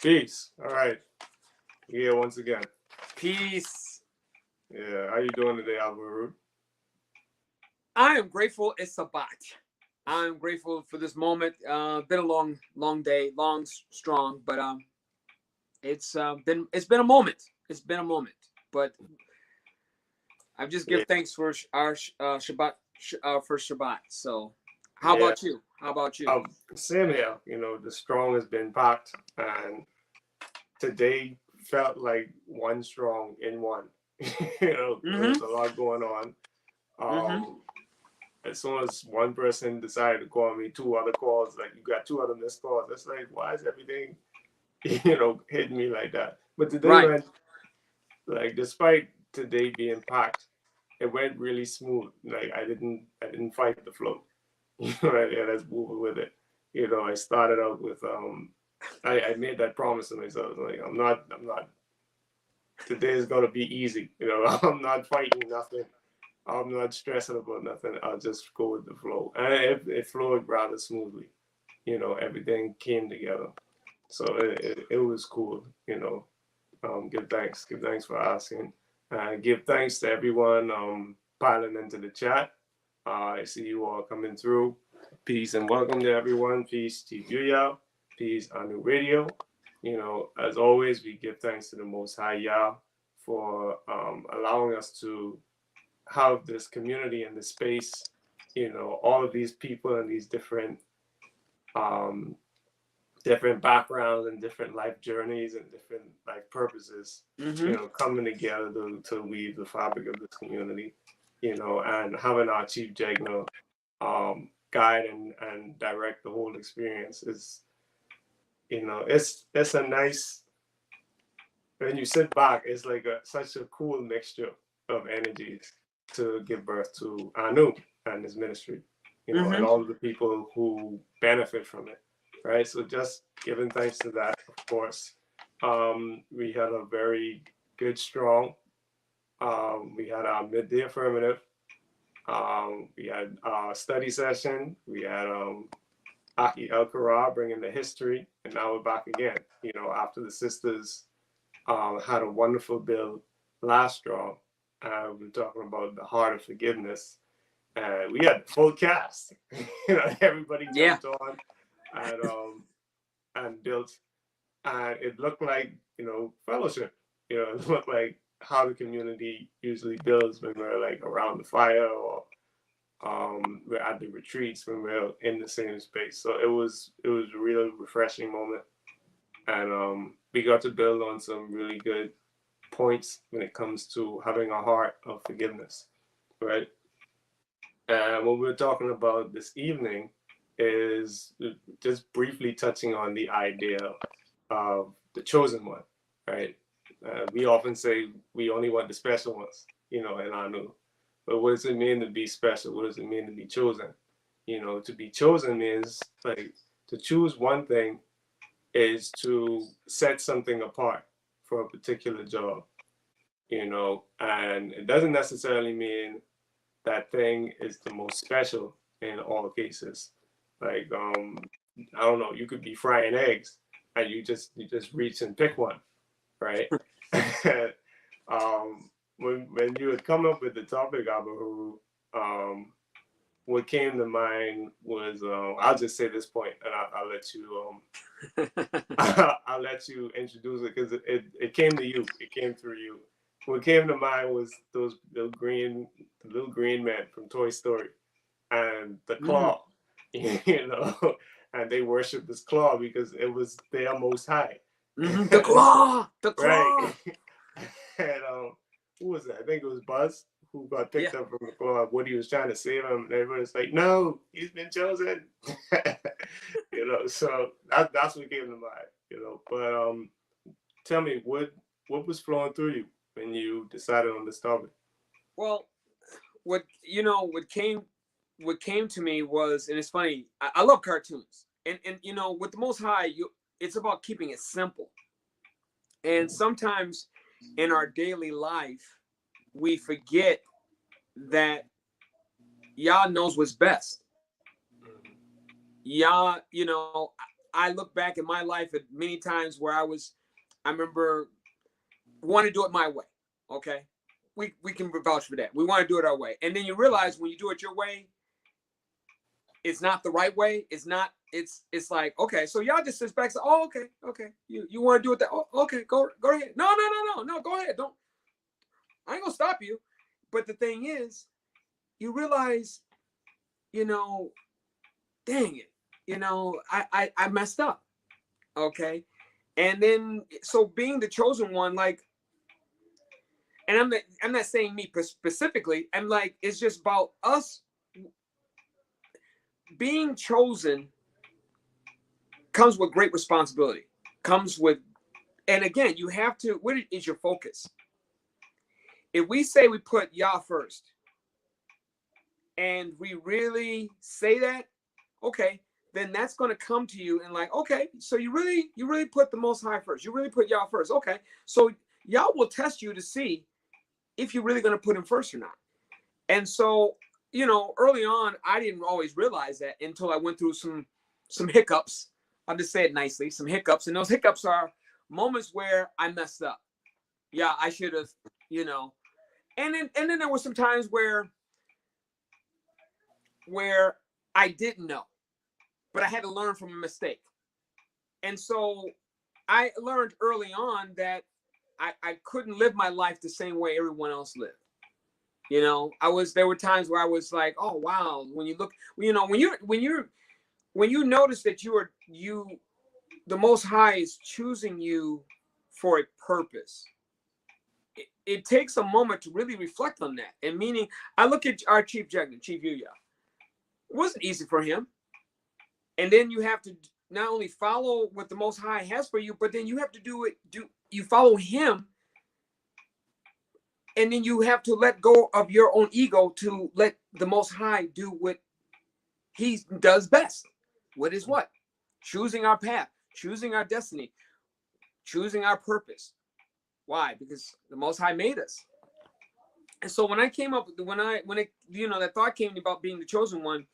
Peace. All right. We're here once again. Peace. Yeah. How you doing today, Herut? I am grateful it's Sabbat. I'm grateful for this moment. Been a long day, long, strong, but it's been a moment. It's been a moment, but I just Yeah. give thanks for our Shabbat for Shabbat. So, how Yeah. about you? How about you? Same here. The strong has been packed, and today felt like one strong in one. Mm-hmm. There's a lot going on. Mm-hmm. Um, as soon as one person decided to call me, two other calls, like you got two other missed calls. It's like, why is everything, hitting me like that? But today Right. went like, despite today being packed, it went really smooth. Like I didn't fight the flow. Right? Yeah, let's move with it. I started out with I made that promise to myself. Like I'm not today is gonna be easy. I'm not fighting nothing. I'm not stressing about nothing. I'll just go with the flow. And it flowed rather smoothly. Everything came together. So it was cool. Give thanks. Give thanks for asking. Give thanks to everyone piling into the chat. I see you all coming through. Peace and welcome to everyone. Peace to Yuya. Peace on the radio. As always, we give thanks to the Most High Yah for allowing us to have this community and this space. All of these people and these um, different backgrounds and different life journeys and different life purposes, Mm-hmm. coming together to weave the fabric of this community, and having our chief Jagno guide and direct the whole experience is, it's a nice, when you sit back, it's like such a cool mixture of energies to give birth to Anu and his ministry, and Mm-hmm. all of the people who benefit from it, right? So just giving thanks to that, of course. We had a very good, strong. We had our midday affirmative. We had our study session. We had Aki El Kara bringing the history, and now we're back again. After the sisters had a wonderful bill last strong. We were talking about the heart of forgiveness. We had the full cast. Everybody Yeah. jumped on and built, and it looked like fellowship. It looked like how the community usually builds when we're like around the fire or we're at the retreats when we're in the same space. So it was a real refreshing moment, and we got to build on some really good points when it comes to having a heart of forgiveness, right? And what we're talking about this evening is just briefly touching on the idea of the chosen one, right? We often say we only want the special ones, in Anu. But what does it mean to be special? What does it mean to be chosen? To be chosen means like to choose one thing is to set something apart for a particular job, and it doesn't necessarily mean that thing is the most special in all cases. Like, I don't know, you could be frying eggs and you just reach and pick one, right? When you had come up with the topic, Abu, what came to mind was I'll just say this point, and I'll let you I'll let you introduce it because it came to you. It came through you. What came to mind was those the little green man from Toy Story, and the Mm. claw, and they worshipped this claw because it was their most high. Mm-hmm. The claw. The Right. claw. And who was that? I think it was Buzz who got Yeah. picked up from the claw. Woody was trying to save him, and everybody's like, "No, he's been chosen." So that's what came to mind. But tell me what was flowing through you when you decided on this topic? Well, what came to me was, and it's funny, I love cartoons, and with the Most High, it's about keeping it simple. And sometimes in our daily life, we forget that Yah knows what's best. Yah, I look back in my life at many times where I remember want to do it my way. Okay. We can vouch for that. We want to do it our way. And then you realize when you do it your way, it's not the right way. It's like, okay, so y'all just sit back and say, oh, okay. You want to do it that, oh, okay, go ahead. No, go ahead. I ain't gonna stop you. But the thing is, you realize, dang it, I messed up. Okay. And then so being the chosen one, like, and I'm not saying me specifically, I'm like, it's just about us being chosen comes with great responsibility. Comes with, and again, you have to, what is your focus? If we say we put Yah first and we really say that, okay, then that's going to come to you and like, okay, so you really put the Most High first. You really put Yah first. Okay. So Yah will test you to see if you're really going to put him first or not. And so, early on, I didn't always realize that until I went through some hiccups. I'll just say it nicely, some hiccups. And those hiccups are moments where I messed up. Yeah, I should have, And then there were some times where I didn't know, but I had to learn from a mistake. And so I learned early on that I couldn't live my life the same way everyone else lived. There were times where I was like, oh wow, when you look, when you notice that the Most High is choosing you for a purpose, it takes a moment to really reflect on that. And meaning, I look at our Chief Juggler, Chief Yuya. It wasn't easy for him. And then you have to not only follow what the Most High has for you, but then you have to you follow him. And then you have to let go of your own ego to let the Most High do what he does best. What is what? Choosing our path, choosing our destiny, choosing our purpose. Why? Because the Most High made us. And so when I came up, when that thought came about being the chosen one,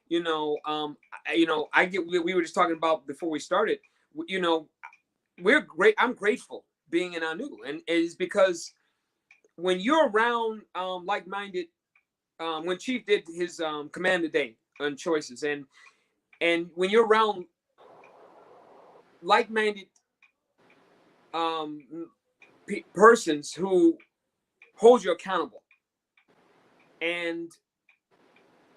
we were just talking about before we started, we're great. I'm grateful being in Anu, and it is because when you're around like-minded, when Chief did his command today on choices, and when you're around like-minded persons who hold you accountable, and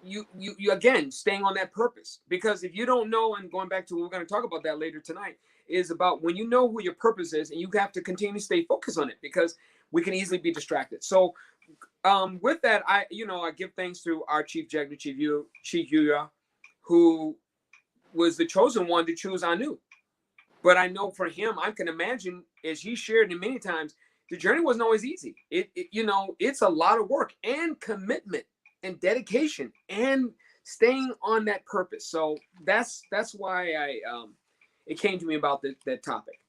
you again staying on that purpose, because if you don't know, and going back to what we're going to talk about that later tonight, is about when you know who your purpose is, and you have to continue to stay focused on it, because we can easily be distracted. So with that, I give thanks to our Chief Juggler, Chief Yuya, who was the chosen one to choose Anu. But I know for him, I can imagine, as he shared it many times, the journey wasn't always easy. It's a lot of work and commitment and dedication and staying on that purpose. So that's why it came to me about that topic.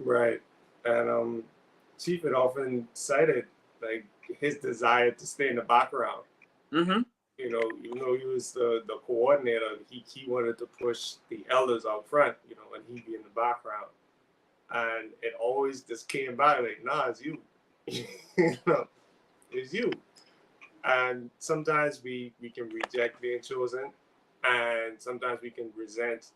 Right. And Chief had often cited like his desire to stay in the background. Mm-hmm. Even though he was the coordinator, he wanted to push the elders out front, and he'd be in the background. And it always just came back like, nah, it's you. It's you. And sometimes we can reject being chosen, and sometimes we can resent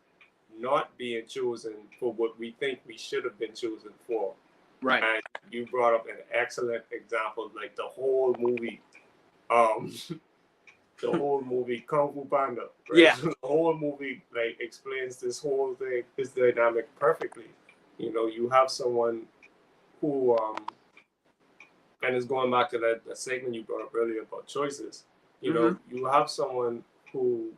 not being chosen for what we think we should have been chosen for. Right. And you brought up an excellent example, like the whole movie, the whole movie Kung Fu Panda. Right? Yeah. The whole movie like explains this whole thing, this dynamic perfectly. You have someone who, and it's going back to that segment you brought up earlier about choices. You have someone who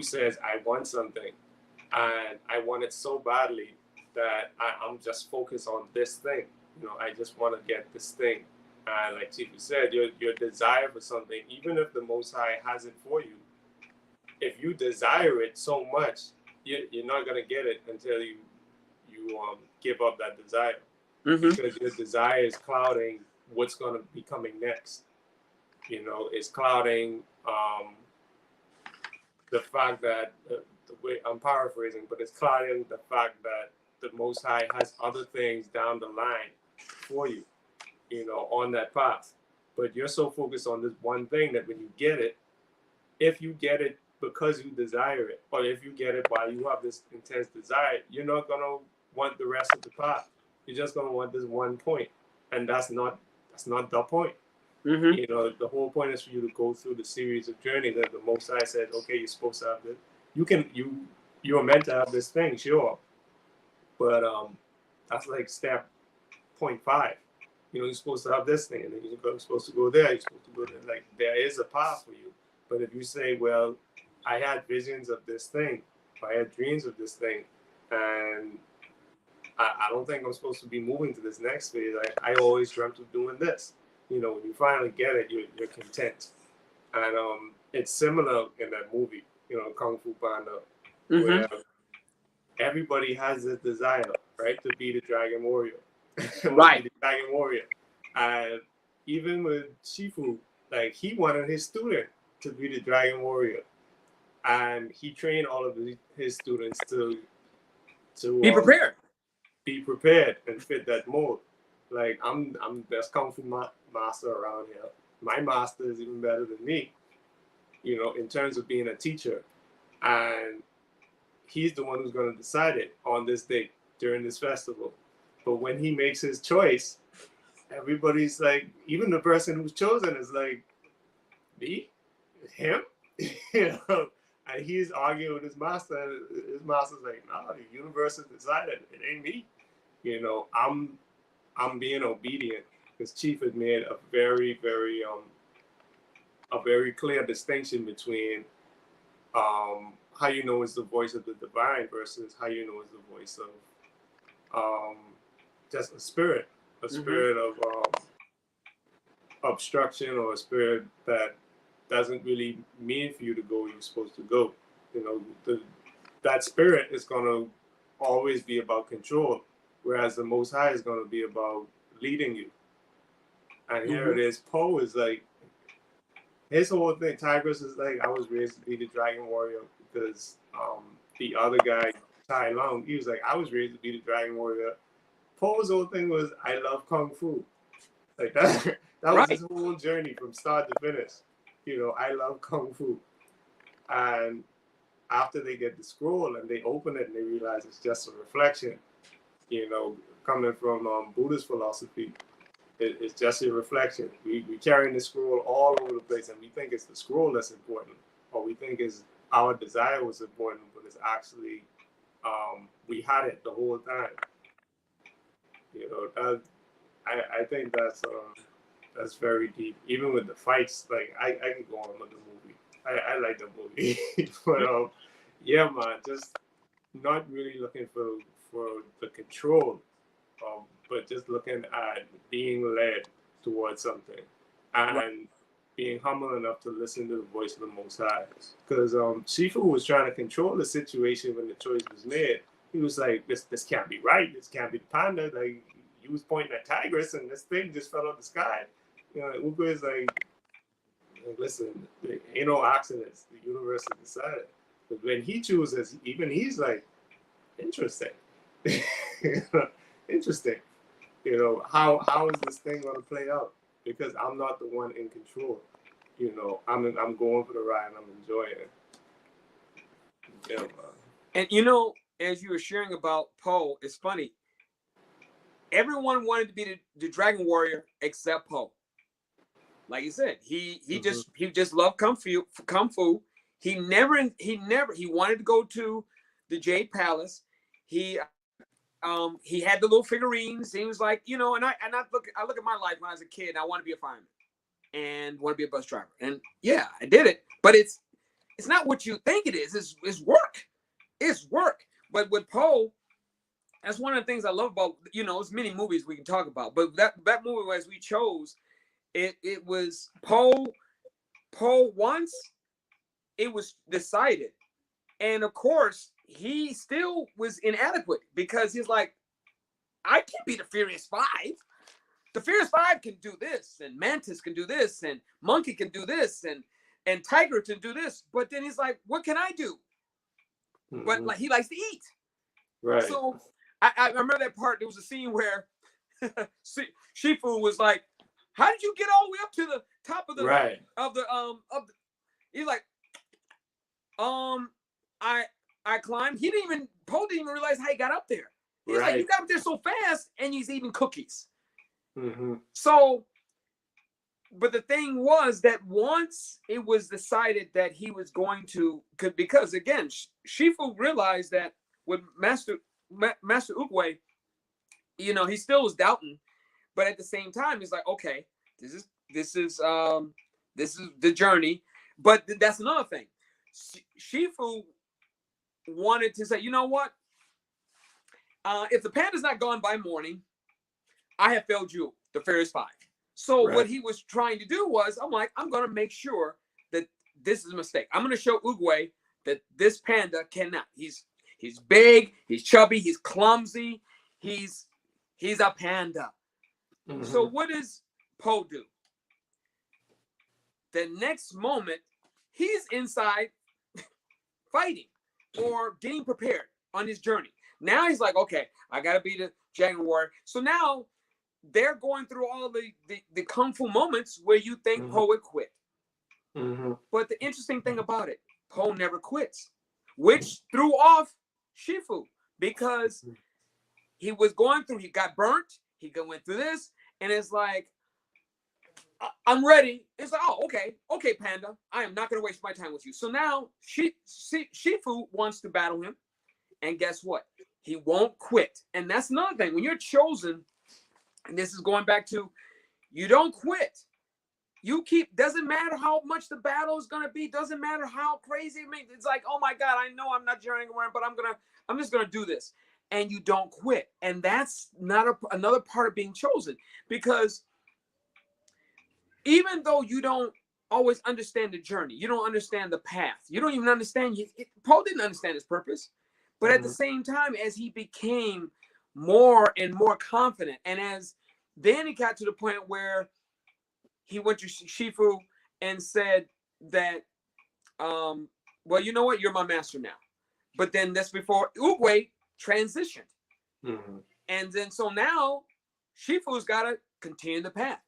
says, I want something, and I want it so badly that I'm just focused on this thing. I just want to get this thing. And like Chief said, your desire for something, even if the Most High has it for you, if you desire it so much, you're not going to get it until you give up that desire. Mm-hmm. Because your desire is clouding what's going to be coming next. It's clouding the fact that the way I'm paraphrasing, but it's clouding the fact that the Most High has other things down the line for you, on that path. But you're so focused on this one thing that when you get it, if you get it because you desire it, or if you get it while you have this intense desire, you're not gonna want the rest of the path. You're just gonna want this one point, and that's not the point. Mm-hmm. The whole point is for you to go through the series of journey that the Most High said, okay, you're supposed to have this. You're meant to have this thing, sure, but that's like step 0.5. You're supposed to have this thing, and then you're supposed to go there. You're supposed to go there. Like there is a path for you, but if you say, well, I had visions of this thing, I had dreams of this thing, and I don't think I'm supposed to be moving to this next phase. I always dreamt of doing this. When you finally get it, you're content. And it's similar in that movie, Kung Fu Panda, Mm-hmm. where everybody has this desire, right, to be the Dragon Warrior, Right. be the Dragon Warrior. And even with Shifu, like he wanted his student to be the Dragon Warrior, and he trained all of his students to Be prepared. be prepared and fit that mold. Like I'm the best kung fu master around here. My master is even better than me, in terms of being a teacher, and he's the one who's going to decide it on this date during this festival. But when he makes his choice, everybody's like, even the person who's chosen is like, me, him, and he's arguing with his master. And his master's like, no, the universe has decided it ain't me. I'm being obedient because Chief had made a very, very a very clear distinction between how it's the voice of the divine versus how it's the voice of just a spirit of obstruction, or a spirit that doesn't really mean for you to go where you're supposed to go. That spirit is going to always be about control, whereas the Most High is going to be about leading you. And here it is. Poe is like, his whole thing, Tigress is like, I was raised to be the Dragon Warrior because the other guy, Tai Lung, he was like, I was raised to be the Dragon Warrior. Poe's whole thing was, I love Kung Fu. Like that was his whole journey from start to finish. I love Kung Fu. And after they get the scroll and they open it and they realize it's just a reflection, coming from Buddhist philosophy, it's just a reflection. We carrying the scroll all over the place, and we think it's the scroll that's important, or we think it's our desire was important, but it's actually we had it the whole time. I think that's very deep. Even with the fights, like I can go on with the movie. I like the movie, but yeah, man, just not really looking for the control, but just looking at being led towards something, and being humble enough to listen to the voice of the Most High. Because Shifu was trying to control the situation when the choice was made. He was like, this can't be right. This can't be the panda. Like, he was pointing at Tigress, and this thing just fell out of the sky. Ugo is like, listen, there ain't no accidents. The universe has decided. But when he chooses, even he's like, interesting. Interesting. How is this thing going to play out? Because I'm not the one in control. I'm going for the ride and I'm enjoying it. Yeah, man. And as you were sharing about Poe, it's funny. Everyone wanted to be the Dragon Warrior except Poe. Like you said, he just loved Kung Fu. He wanted to go to the Jade Palace. He had the little figurines. He was like, and I look at my life when I was a kid. And I want to be a fireman and want to be a bus driver. And yeah, I did it. But it's not what you think it is. It's work. It's work. But with Poe, that's one of the things I love about, there's many movies we can talk about. But that movie, as we chose, it was Poe once it was decided. And of course, he still was inadequate because he's like, I can't be the Furious Five. The Furious Five can do this, and Mantis can do this, and Monkey can do this, and and Tiger to do this. But then he's like, what can I do? But like he likes to eat. Right. So I remember that part. There was a scene where Shifu was like, how did you get all the way up to the top of the right. of the he's like, I climbed. Poe didn't even realize how he got up there. He's like, you got up there so fast, and he's eating cookies. Mm-hmm. So, but the thing was that once it was decided that he was going to, because again, Shifu realized that with Master Oogway, you know, he still was doubting, but at the same time, he's like, okay, this is the journey. But that's another thing. Shifu wanted to say, you know what? If the panda's not gone by morning, I have failed you, the Furious Five. So what he was trying to do was, I'm like, I'm going to make sure that this is a mistake. I'm going to show Oogway that this panda cannot. He's big, he's chubby, he's clumsy, he's a panda. Mm-hmm. So what does Poe do? The next moment, he's inside fighting or getting prepared on his journey. Now he's like, okay, I got to be the Dragon Warrior. So now they're going through all the kung fu moments where you think Poe would quit. Mm-hmm. But the interesting thing about it, Poe never quits, which threw off Shifu because he was going through, he got burnt, he went through this, and it's like, I'm ready. It's like, oh, okay, Panda. I am not going to waste my time with you. So now Shifu wants to battle him, and guess what? He won't quit. And that's another thing. When you're chosen, and this is going back to, you don't quit. You keep, doesn't matter how much the battle is going to be, doesn't matter how crazy it makes. It's like, oh my God, I know I'm not journeying around, but I'm just going to do this. And you don't quit. And that's not another part of being chosen, because even though you don't always understand the journey, you don't understand the path, you don't even understand, Poe didn't understand his purpose. But at the same time, as he became more and more confident, and then he got to the point where he went to Shifu and said that, well, you know what? You're my master now. But then that's before Oogway transitioned. Mm-hmm. And then so now Shifu's got to continue the path.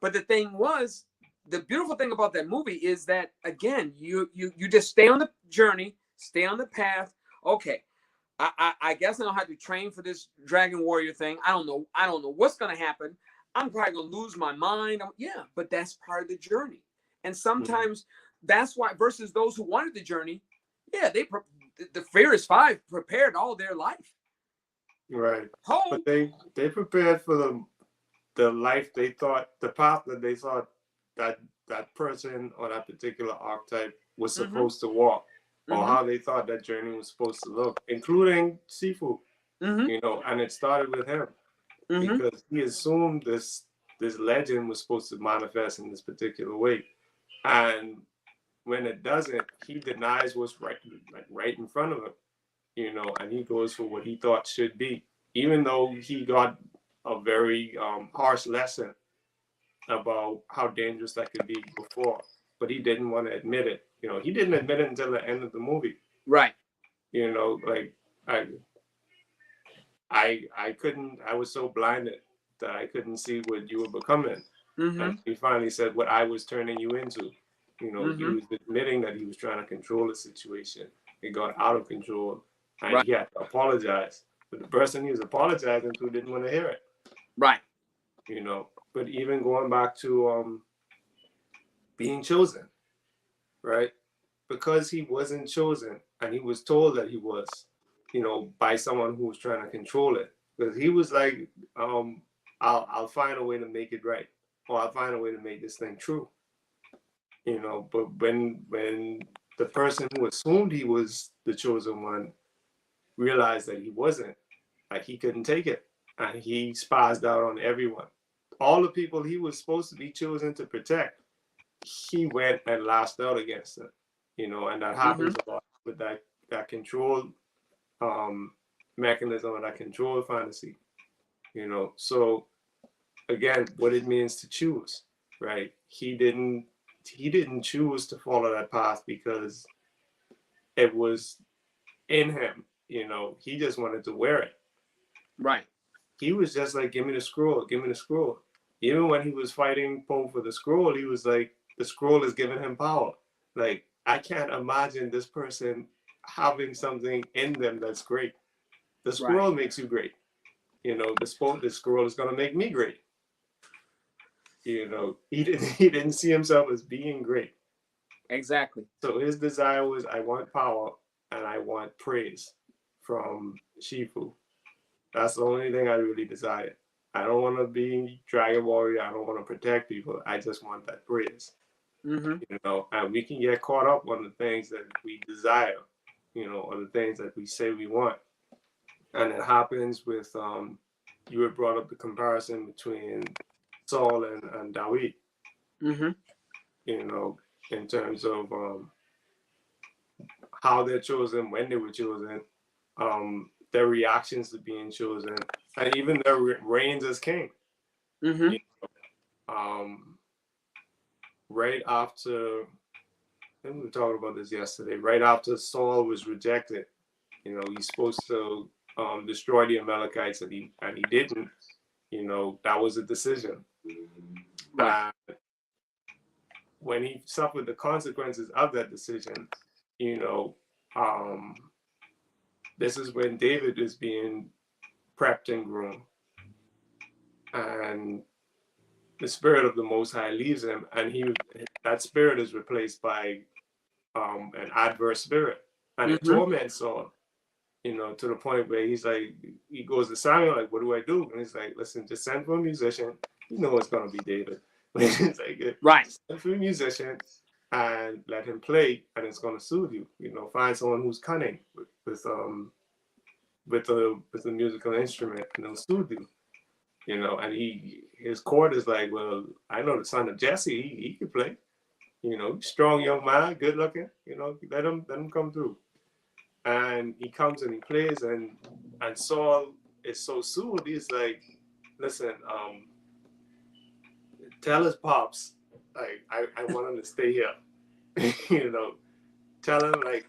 But the thing was, the beautiful thing about that movie is that, again, you just stay on the journey, stay on the path. Okay, I guess I don't have to train for this Dragon Warrior thing. I don't know what's going to happen. I'm probably going to lose my mind. Yeah, but that's part of the journey. And sometimes that's why, versus those who wanted the journey, yeah, the Furious Five prepared all their life. Right. But they prepared for the life they thought, the path that they thought that person or that particular archetype was supposed to walk, or how they thought that journey was supposed to look, including Shifu. You know, and it started with him because he assumed this legend was supposed to manifest in this particular way, and when it doesn't, he denies what's right in front of him. You know, and he goes for what he thought should be, even though he got a very harsh lesson about how dangerous that could be before, but he didn't want to admit it. You know, he didn't admit it until the end of the movie. Right. You know, like I couldn't. I was so blinded that I couldn't see what you were becoming. And he finally said what I was turning you into. You know, he was admitting that he was trying to control the situation. It got out of control, and he had to apologize. But the person he was apologizing to didn't want to hear it. Right. You know, but even going back to being chosen, right? Because he wasn't chosen, and he was told that he was, you know, by someone who was trying to control it. Because he was like, I'll find a way to make it right, or I'll find a way to make this thing true. You know, but when the person who assumed he was the chosen one realized that he wasn't, like he couldn't take it, and he spazzed out on everyone. All the people he was supposed to be chosen to protect, he went and lashed out against them. You know, and that happens a lot with that control mechanism or that control fantasy. You know, so again, what it means to choose, right? He didn't he didn't choose to follow that path because it was in him. You know, he just wanted to wear it. Right. He was just like, give me the scroll, give me the scroll. Even when he was fighting Poe for the scroll, he was like, the scroll is giving him power. Like, I can't imagine this person having something in them that's great. The Right. scroll makes you great. You know, the scroll is gonna make me great. You know, he didn't see himself as being great. Exactly. So his desire was, I want power and I want praise from Shifu. That's the only thing I really desire. I don't want to be Dragon Warrior. I don't want to protect people. I just want that praise. Mm-hmm. You know, and we can get caught up on the things that we desire, you know, on the things that we say we want. And it happens with, you had brought up the comparison between Saul and David, Mm-hmm. you know, in terms of how they're chosen, when they were chosen, their reactions to being chosen, and even their reigns as king. Mm-hmm. You know, right after, I think we were talking about this yesterday, right after Saul was rejected, you know, he's supposed to destroy the Amalekites, and he didn't. You know, that was a decision. Right. When he suffered the consequences of that decision, you know, this is when David is being prepped and groomed, and the spirit of the Most High leaves him, and that spirit is replaced by an adverse spirit, and it Mm-hmm. torments Saul. You know, to the point where he's like, he goes to Samuel, like, what do I do? And he's like, listen, just send for a musician. You know it's gonna be David. It's like, Right. send for a musician and let him play, and it's gonna soothe you. You know, find someone who's cunning with a musical instrument, and it'll soothe you. You know, and his court is like, well, I know the son of Jesse, he can play. You know, strong young man, good looking. You know, let him come through. And he comes and he plays, and Saul is so soothed. He's like, listen, tell his pops, like, I want him to stay here. You know, tell him, like,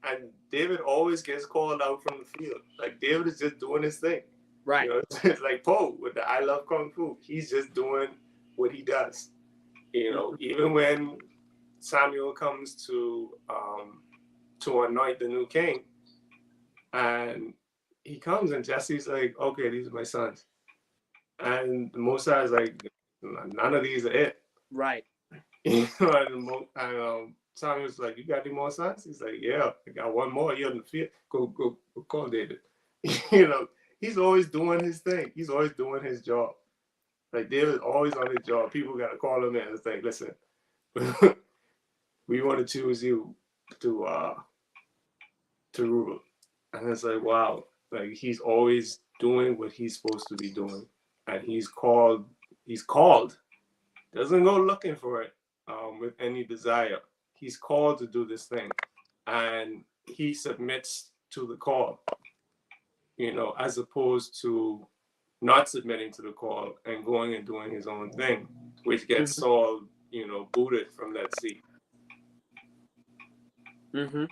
and David always gets called out from the field. Like, David is just doing his thing. Right. You know, it's like Poe with the I love Kung Fu. He's just doing what he does. You know, even when Samuel comes to anoint the new king, and he comes and Jesse's like, okay, these are my sons. And Moses is like, none of these are it. Right. You know, and Samuel's like, you got any more sons? He's like, yeah, I got one more here in the field. Go call David. You know, he's always doing his thing. He's always doing his job. Like, David's always on his job. People got to call him in. It's like, listen, we want to choose you to rule. And it's like, wow, like, he's always doing what he's supposed to be doing. And he's called, doesn't go looking for it with any desire. He's called to do this thing. And he submits to the call, you know, as opposed to not submitting to the call and going and doing his own thing, which gets Mm-hmm. Saul, you know, booted from that seat. Mm-hmm.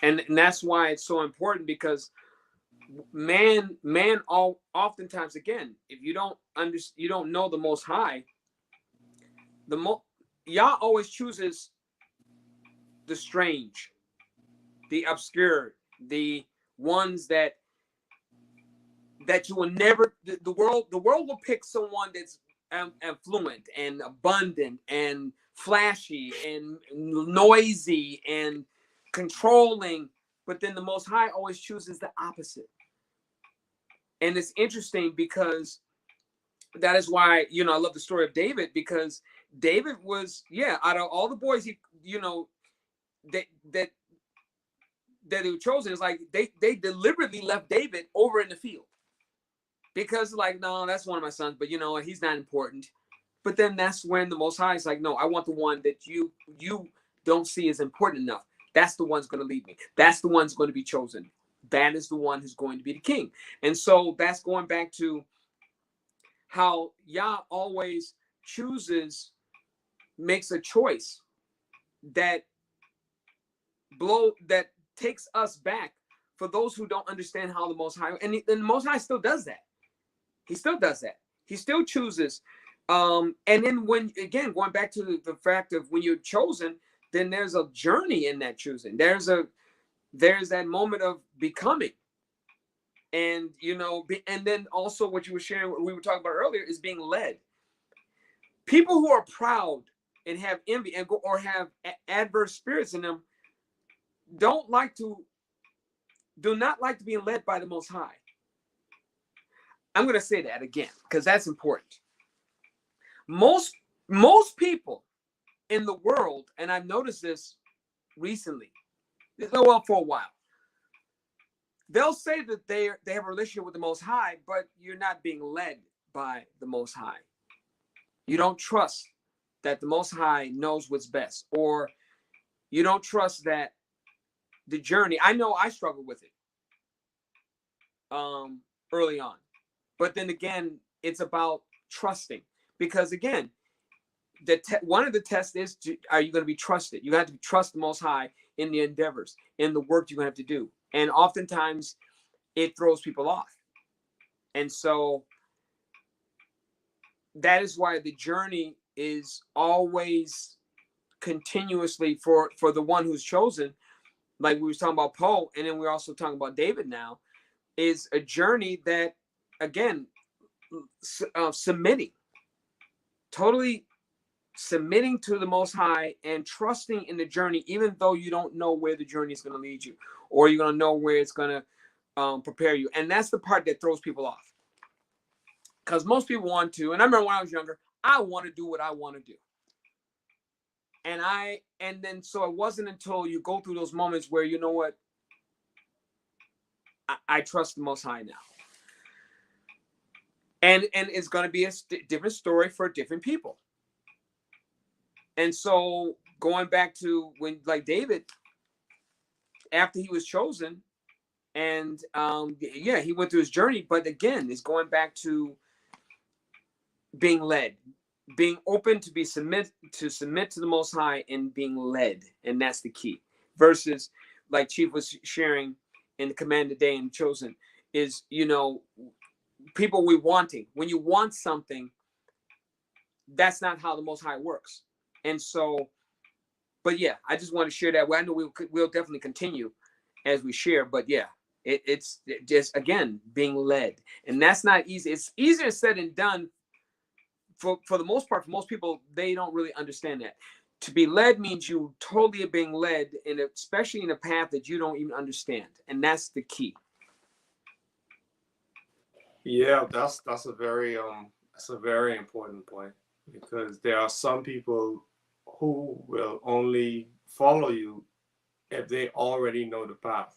And that's why it's so important, because oftentimes, again, if you don't you don't know the Most High, Yah always chooses the strange, the obscure, the ones that you will never. The world will pick someone that's affluent and abundant and flashy and noisy and controlling, but then the Most High always chooses the opposite. And it's interesting because that is why, you know, I love the story of David, because David was, yeah, out of all the boys he, you know, that they were chosen, it's like they deliberately left David over in the field, because like, no, that's one of my sons, but you know what, he's not important. But then that's when the Most High is like, no, I want the one that you don't see as important enough. That's the one's going to lead me. That's the one's going to be chosen. That is the one who's going to be the king. And so that's going back to how Yah always makes a choice that takes us back for those who don't understand how the Most High, and the Most High still does that. He still does that. He still chooses. And then when, again, going back to the fact of when you're chosen, then there's a journey in that choosing. There's that moment of becoming. And, and then also what you were sharing, what we were talking about earlier, is being led. People who are proud and have envy or have adverse spirits in them do not like to be led by the Most High. I'm going to say that again because that's important. Most people in the world, and I've noticed this recently, well, for a while, they'll say that they have a relationship with the Most High, but you're not being led by the Most High. You don't trust that the Most High knows what's best, or you don't trust that the journey. I know I struggled with it early on, but then again, it's about trusting, because again, one of the tests is, are you going to be trusted? You have to trust the Most High in the endeavors, in the work you're going to have to do, and oftentimes it throws people off. And so that is why the journey is always continuously for the one who's chosen, like we were talking about Paul, and then we're also talking about David now, is a journey that, again, totally submitting to the Most High and trusting in the journey, even though you don't know where the journey is going to lead you, or you're going to know where it's going to prepare you. And that's the part that throws people off, because most people want to, and I remember when I was younger, I want to do what I want to do. And then so it wasn't until you go through those moments where, you know what, I trust the Most High now. And it's going to be a different story for different people. And so going back to when, like David, after he was chosen, and he went through his journey, but again, it's going back to being led, being open to submit to the Most High, and being led, and that's the key. Versus, like Chief was sharing in the Command Day and Chosen, is, people wanting. When you want something, that's not how the Most High works. And so, but yeah, I just want to share that. Well, I know we'll definitely continue as we share, but yeah, it's just, again, being led, and that's not easy. It's easier said than done. For the most part, for most people, they don't really understand that. To be led means you totally are being led, especially in a path that you don't even understand, and that's the key. Yeah, that's a very important point, because there are some people who will only follow you if they already know the path,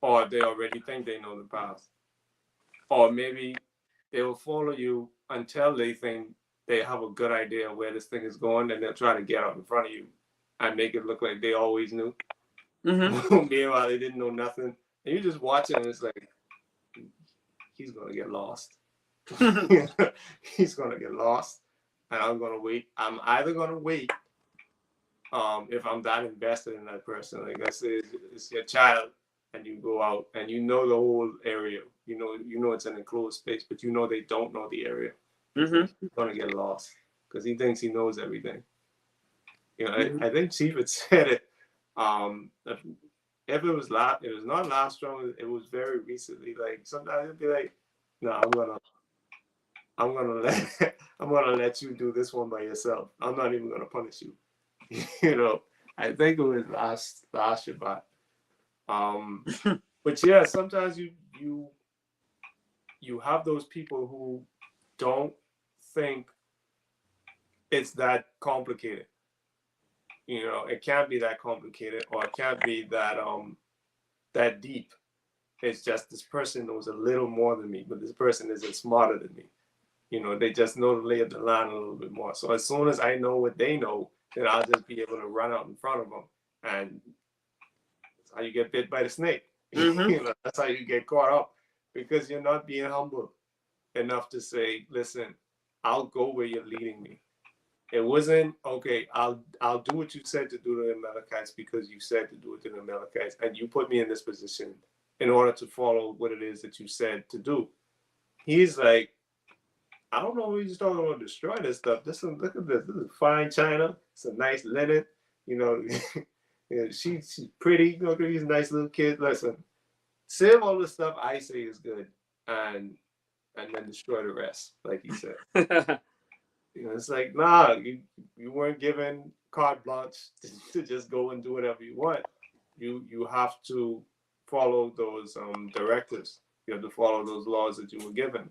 or they already think they know the path, or maybe they will follow you until they think they have a good idea of where this thing is going, and they'll try to get up in front of you and make it look like they always knew. Mm-hmm. Meanwhile, they didn't know nothing, and you just watch it, and it's like, he's gonna get lost. He's gonna get lost, and I'm gonna wait. I'm either gonna wait, if I'm that invested in that person. Like I said, it's your child, and you go out and you know the whole area. You know it's an enclosed space, but you know they don't know the area. Mm-hmm. He's gonna get lost because he thinks he knows everything. Mm-hmm. I think Chief had said it. If it was not last strong. It was very recently. Like sometimes it'd be like, no, I'm gonna let you do this one by yourself. I'm not even gonna punish you. I think it was last Shabbat. But yeah, sometimes you have those people who don't think it's that complicated. It can't be that complicated, or it can't be that deep. It's just this person knows a little more than me, but this person isn't smarter than me. They just know the lay of the land a little bit more. So as soon as I know what they know, then I'll just be able to run out in front of them. And that's how you get bit by the snake. Mm-hmm. That's how you get caught up, because you're not being humble enough to say, listen, I'll go where you're leading me. It wasn't okay. I'll do what you said to do to the Amalekites because you said to do it to the Amalekites, and you put me in this position in order to follow what it is that you said to do. He's like, I don't know what he's talking about. Destroy this stuff. Look at this. This is fine china. It's a nice linen. You know, she's pretty. Look at these nice little kids. Listen, save all the stuff I say is good, and then destroy the rest, like he said. It's like, nah, you weren't given carte blanche to just go and do whatever you want. You have to follow those directives. You have to follow those laws that you were given.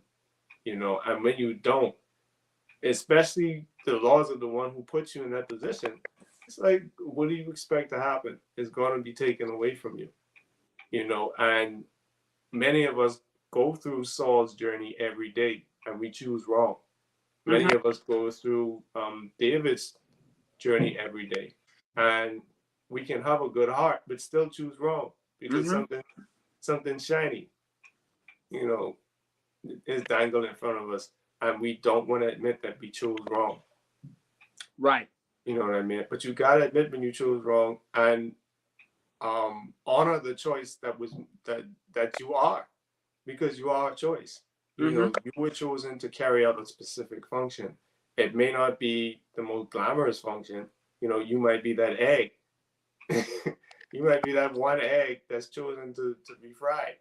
And when you don't, especially the laws of the one who puts you in that position, it's like, what do you expect to happen? It's going to be taken away from you. And many of us go through Saul's journey every day, and we choose wrong. Many of us go through David's journey every day, and we can have a good heart but still choose wrong because something shiny, is dangled in front of us, and we don't want to admit that we chose wrong. Right. You know what I mean? But you gotta admit when you chose wrong, and honor the choice that you are, because you are a choice. You were chosen to carry out a specific function. It may not be the most glamorous function. You might be that egg. You might be that one egg that's chosen to be fried.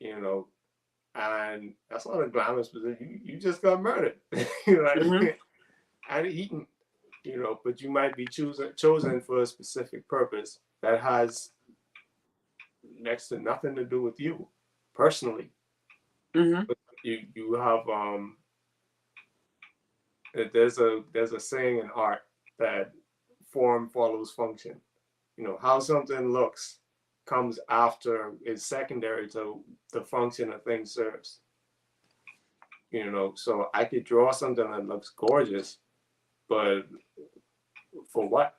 And that's not a glamorous position. You just got murdered. And eaten. But you might be chosen for a specific purpose that has next to nothing to do with you personally. But you have there's a saying in art that form follows function. How something looks comes after, is secondary to the function a thing serves. So I could draw something that looks gorgeous, but for what?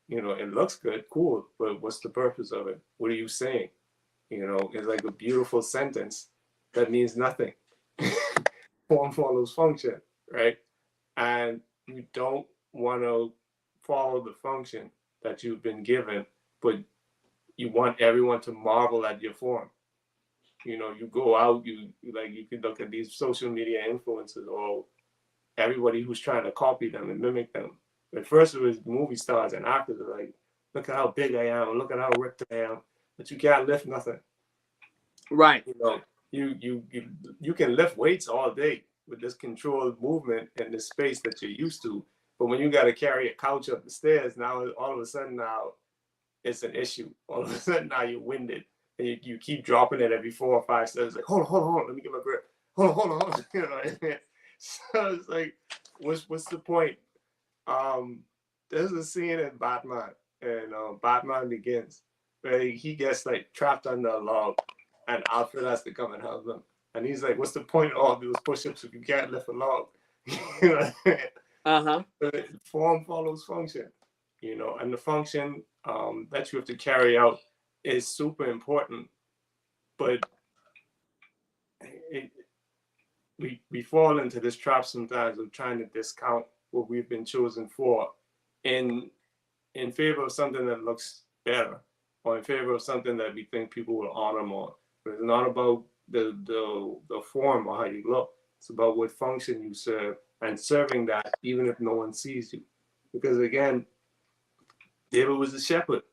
It looks good, cool, but what's the purpose of it? What are you saying? It's like a beautiful sentence that means nothing. Form follows function, right? And you don't want to follow the function that you've been given, but you want everyone to marvel at your form. You go out, you can look at these social media influencers, or everybody who's trying to copy them and mimic them. At first it was movie stars and actors are like, look at how big I am, look at how ripped I am, but you can't lift nothing. Right. You can lift weights all day with this controlled movement in the space that you're used to. But when you got to carry a couch up the stairs, now all of a sudden now it's an issue. All of a sudden now you're winded, and you keep dropping it every 4 or 5 steps. Like, hold on, let me get my grip. Hold on. So it's like, what's the point? There's a scene in Batman, and Batman Begins, where he gets like trapped under a log, and Alfred has to come and help him. And he's like, what's the point of all those push-ups if you can't lift a log? Form follows function, and the function that you have to carry out is super important. But we fall into this trap sometimes of trying to discount what we've been chosen for in favor of something that looks better, or in favor of something that we think people will honor more. But it's not about the form or how you look. It's about what function you serve, and serving that even if no one sees you. Because again, David was a shepherd.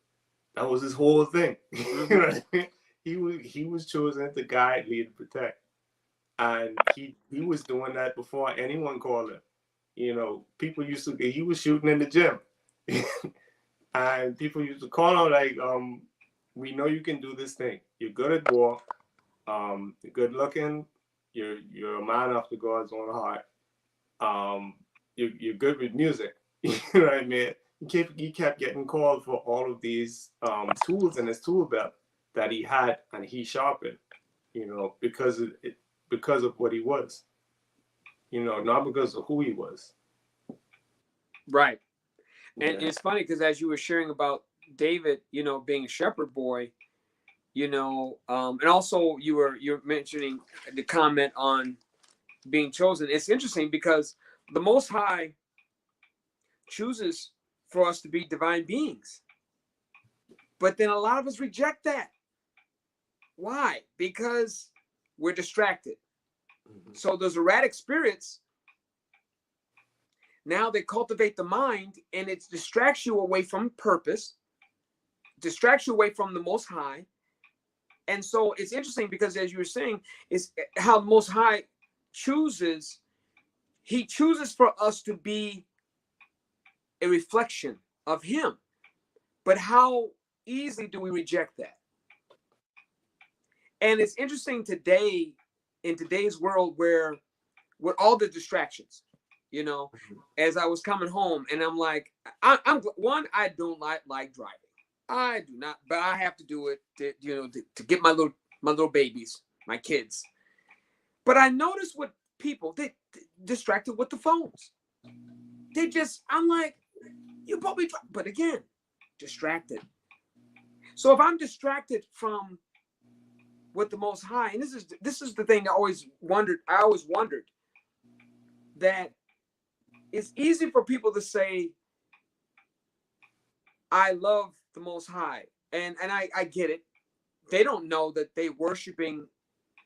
That was his whole thing. He was chosen to guide, lead, and protect. And he was doing that before anyone called him. People used to, he was shooting in the gym. And people used to call him like, we know you can do this thing. You're good at war. You're good looking. You're a man after God's own heart. You're good with music. You know what I mean? He kept getting called for all of these tools in his tool belt that he had, and he sharpened. Because of what he was. Not because of who he was. Right. And it's funny because as you were sharing about David, being a shepherd boy, and also you're mentioning the comment on being chosen. It's interesting because the Most High chooses for us to be divine beings. But then a lot of us reject that. Why? Because we're distracted. So those erratic spirits, now they cultivate the mind, and it distracts you away from purpose, distracts you away from the Most High. And so it's interesting because, as you were saying, is how the Most High chooses. He chooses for us to be a reflection of Him. But how easily do we reject that? And it's interesting today, in today's world, where with all the distractions, you know, as I was coming home, and I'm like, I'm one, I don't like driving. I do not, but I have to do it to, to get my little babies, my kids. But I noticed with people, they distracted with the phones. They just, I'm like, you probably, but again, distracted. So if I'm distracted from what the Most High, and this is the thing I always wondered that it's easy for people to say, I love the Most High, and I get it. They don't know that they worshiping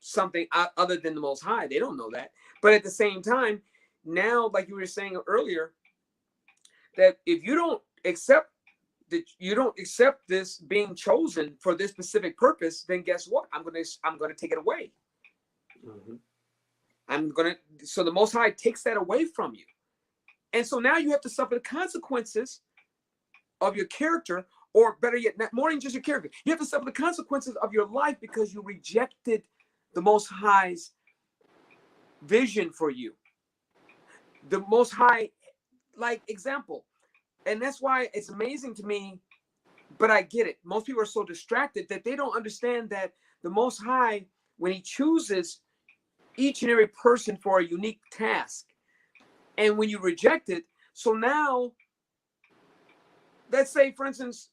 something other than the Most High. They don't know that. But at the same time, now, like you were saying earlier, that if you don't accept this being chosen for this specific purpose, then guess what? I'm gonna take it away. So the Most High takes that away from you, and so now you have to suffer the consequences of your character, or better yet, more than just your character. You have to suffer the consequences of your life because you rejected the Most High's vision for you. The Most High, like example, and that's why it's amazing to me. But I get it. Most people are so distracted that they don't understand that the Most High, when He chooses each and every person for a unique task, and when you reject it, so now, let's say, for instance,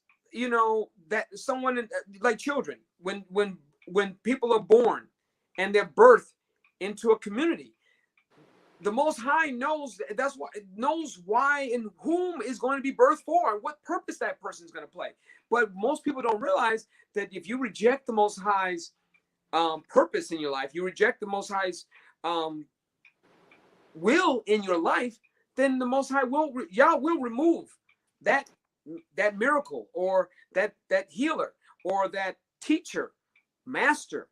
that someone, like children, when people are born and they're birthed into a community, the Most High knows knows why and whom is going to be birthed for and what purpose that person is going to play. But most people don't realize that if you reject the Most High's purpose in your life, you reject the Most High's will in your life, then the Most High will remove that miracle, or that healer, or that teacher, master,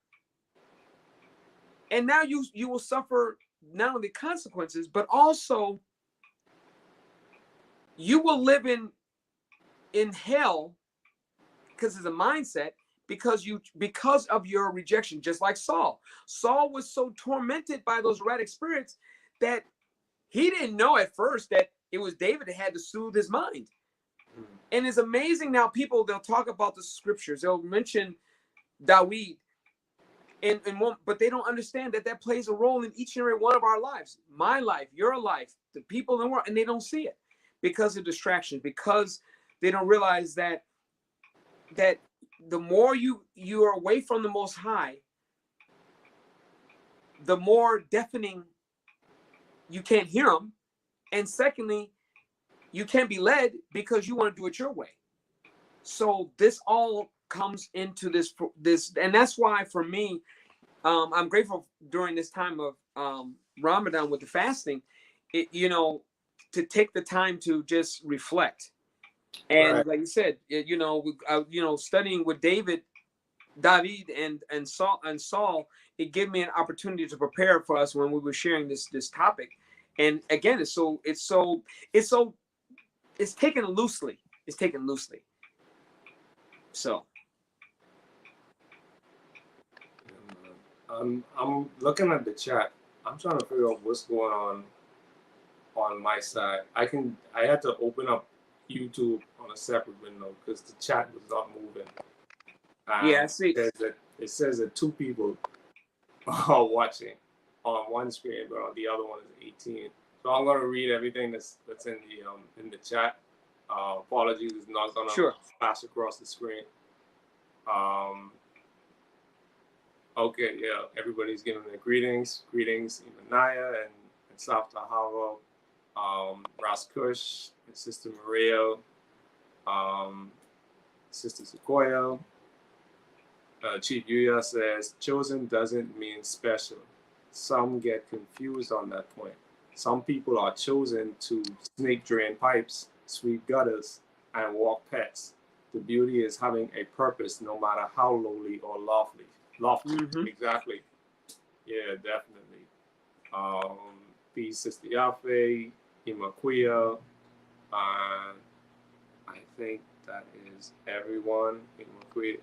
and now you will suffer not only consequences, but also you will live in hell, because it's a mindset, because of your rejection. Just like Saul was so tormented by those erratic spirits that he didn't know at first that it was David that had to soothe his mind. And it's amazing now, they'll talk about the scriptures, they'll mention David, but they don't understand that plays a role in each and every one of our lives, my life, your life, the people in the world, and they don't see it because of distraction, because they don't realize that the more you are away from the Most High, the more deafening you can't hear Him, and secondly, you can't be led because you want to do it your way. So this all comes into this, and that's why for me, I'm grateful during this time of Ramadan with the fasting, to take the time to just reflect. And right. Like you said, studying with David and Saul, it gave me an opportunity to prepare for us when we were sharing this topic. And again, it's taken loosely. It's taken loosely. So I'm looking at the chat. I'm trying to figure out what's going on my side. I had to open up YouTube on a separate window because the chat was not moving. Yeah, I see. It says that 2 people are watching on one screen, but on the other one is 18. So I'm gonna read everything that's in the chat. Apologies, it's not gonna flash across the screen. Okay, yeah, everybody's giving their greetings, Imanaya and South Tahava. Ras Kush, Sister Maria, um, Sister Sequoia. Chief Yuya says, chosen doesn't mean special. Some get confused on that point. Some people are chosen to snake drain pipes, sweep gutters, and walk pets. The beauty is having a purpose, no matter how lowly or lofty. Lofty, exactly. Yeah, definitely. Um, Peace, Sister Yafe, Imakuya, I think that is everyone. Imakuya,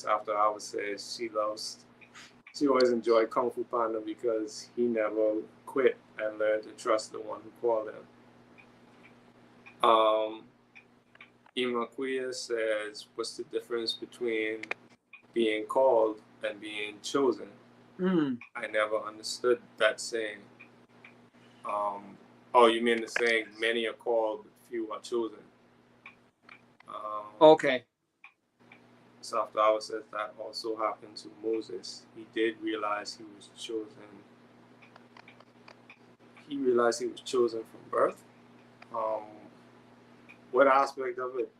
after hours says she always enjoyed Kung Fu Panda because he never quit and learned to trust the one who called him. Imakuya says, what's the difference between being called and being chosen? I never understood that saying. Oh, you mean the saying, many are called, but few are chosen. Okay. Soft Hour says that also happened to Moses. He did realize he was chosen. He realized he was chosen from birth. What aspect of it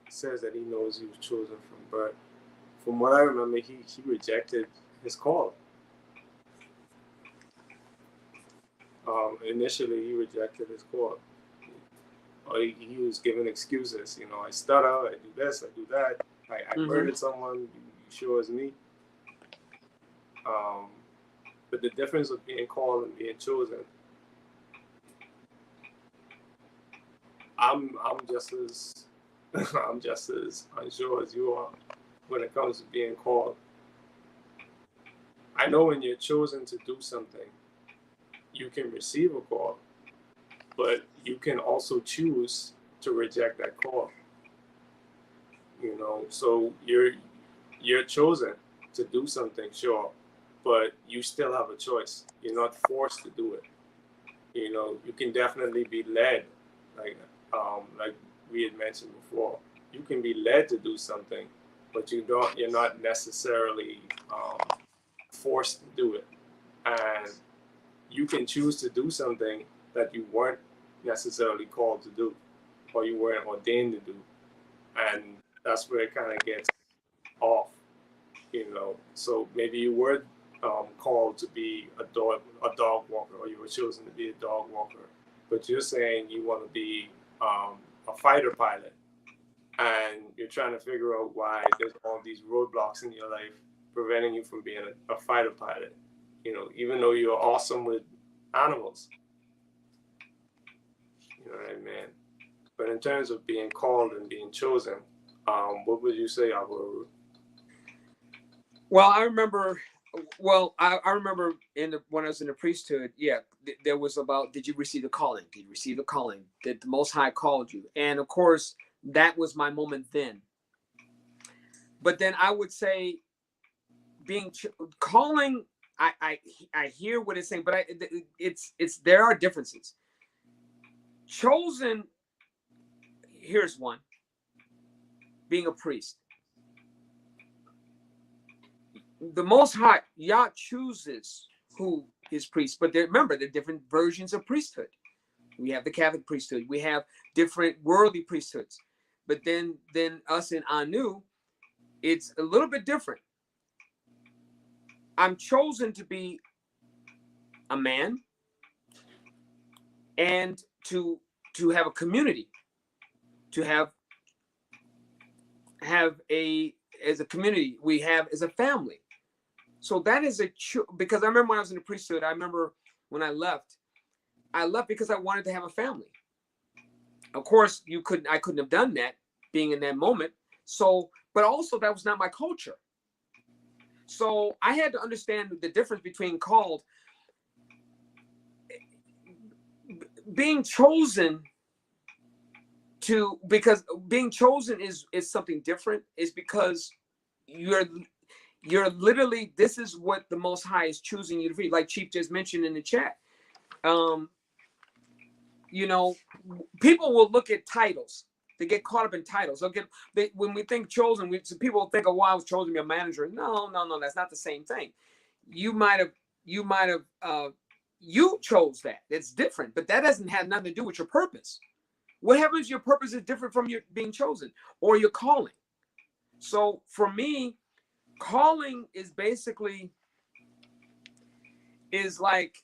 says that he knows he was chosen from birth? From what I remember, he rejected his call. Initially, he rejected his call. Or he was giving excuses. You know, I stutter, I do this, I do that. I murdered someone. You sure it's me? But the difference of being called and being chosen, I'm just as I'm just as unsure as you are when it comes to being called. I know when you're chosen to do something, you can receive a call, but you can also choose to reject that call. You know, so you're chosen to do something, sure, but you still have a choice. You're not forced to do it. You know, you can definitely be led, like we had mentioned before. You can be led to do something, but you're not necessarily forced to do it. And you can choose to do something that you weren't necessarily called to do, or you weren't ordained to do, and that's where it kind of gets off. You know, so maybe you were called to be a dog walker, or you were chosen to be a dog walker, but you're saying you want to be a fighter pilot, and you're trying to figure out why there's all these roadblocks in your life preventing you from being a fighter pilot. You know, even though you're awesome with animals, you know what I mean? But in terms of being called and being chosen, what would you say, Abba? Well, I remember. Well, I remember when I was in the priesthood. Yeah, there was about, did you receive the calling? Did you receive the calling? Did the Most High called you? And of course, that was my moment then. But then I would say, calling. I hear what it's saying, but it's there are differences. Chosen. Here's one. Being a priest. The Most High, Yah chooses who is priest, but remember, there are different versions of priesthood. We have the Catholic priesthood. We have different worldly priesthoods. But then us in Anu, it's a little bit different. I'm chosen to be a man and to have a community, to have as a community, we have as a family. So that is because I remember when I was in the priesthood, I remember when I left because I wanted to have a family. Of course, I couldn't have done that being in that moment. So, but also that was not my culture. So I had to understand the difference between being chosen because being chosen is something different, is because you're literally, this is what the Most High is choosing you to be. Like Chief just mentioned in the chat. You know, people will look at titles. They get caught up in titles. When we think chosen, people think, oh, well, I was chosen to be a manager. No, that's not the same thing. You might have You chose that. It's different, but that doesn't have nothing to do with your purpose. What happens if your purpose is different from your being chosen or your calling? So for me, calling is basically is like,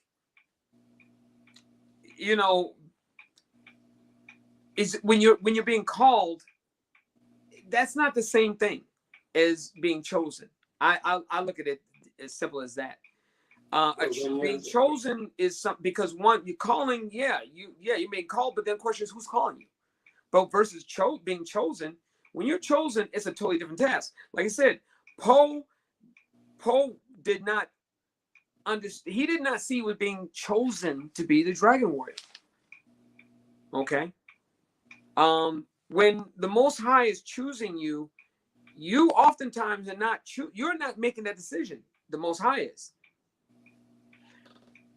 you know, is when you're being called, that's not the same thing as being chosen. I look at it as simple as that. Being chosen is something because one, you're calling, you may call, but then the question is who's calling you. But versus being chosen, when you're chosen, it's a totally different task. Like I said, Poe did not understand. He did not see what being chosen to be the Dragon Warrior. Okay. When the Most High is choosing you, you oftentimes are not you're not making that decision. The Most High is.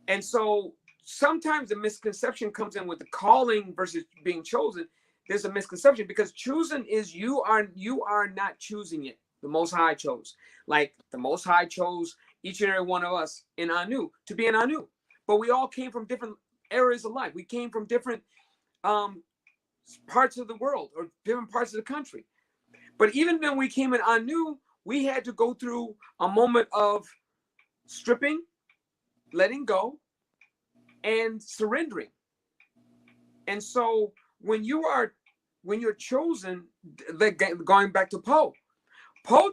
And so sometimes the misconception comes in with the calling versus being chosen. There's a misconception because choosing is you are not choosing it. The Most High chose. Like the Most High chose each and every one of us in Anu to be in Anu. But we all came from different areas of life. We came from different parts of the world or different parts of the country. But even when we came in Anu, we had to go through a moment of stripping, letting go, and surrendering. And so when you're chosen, like going back to Poe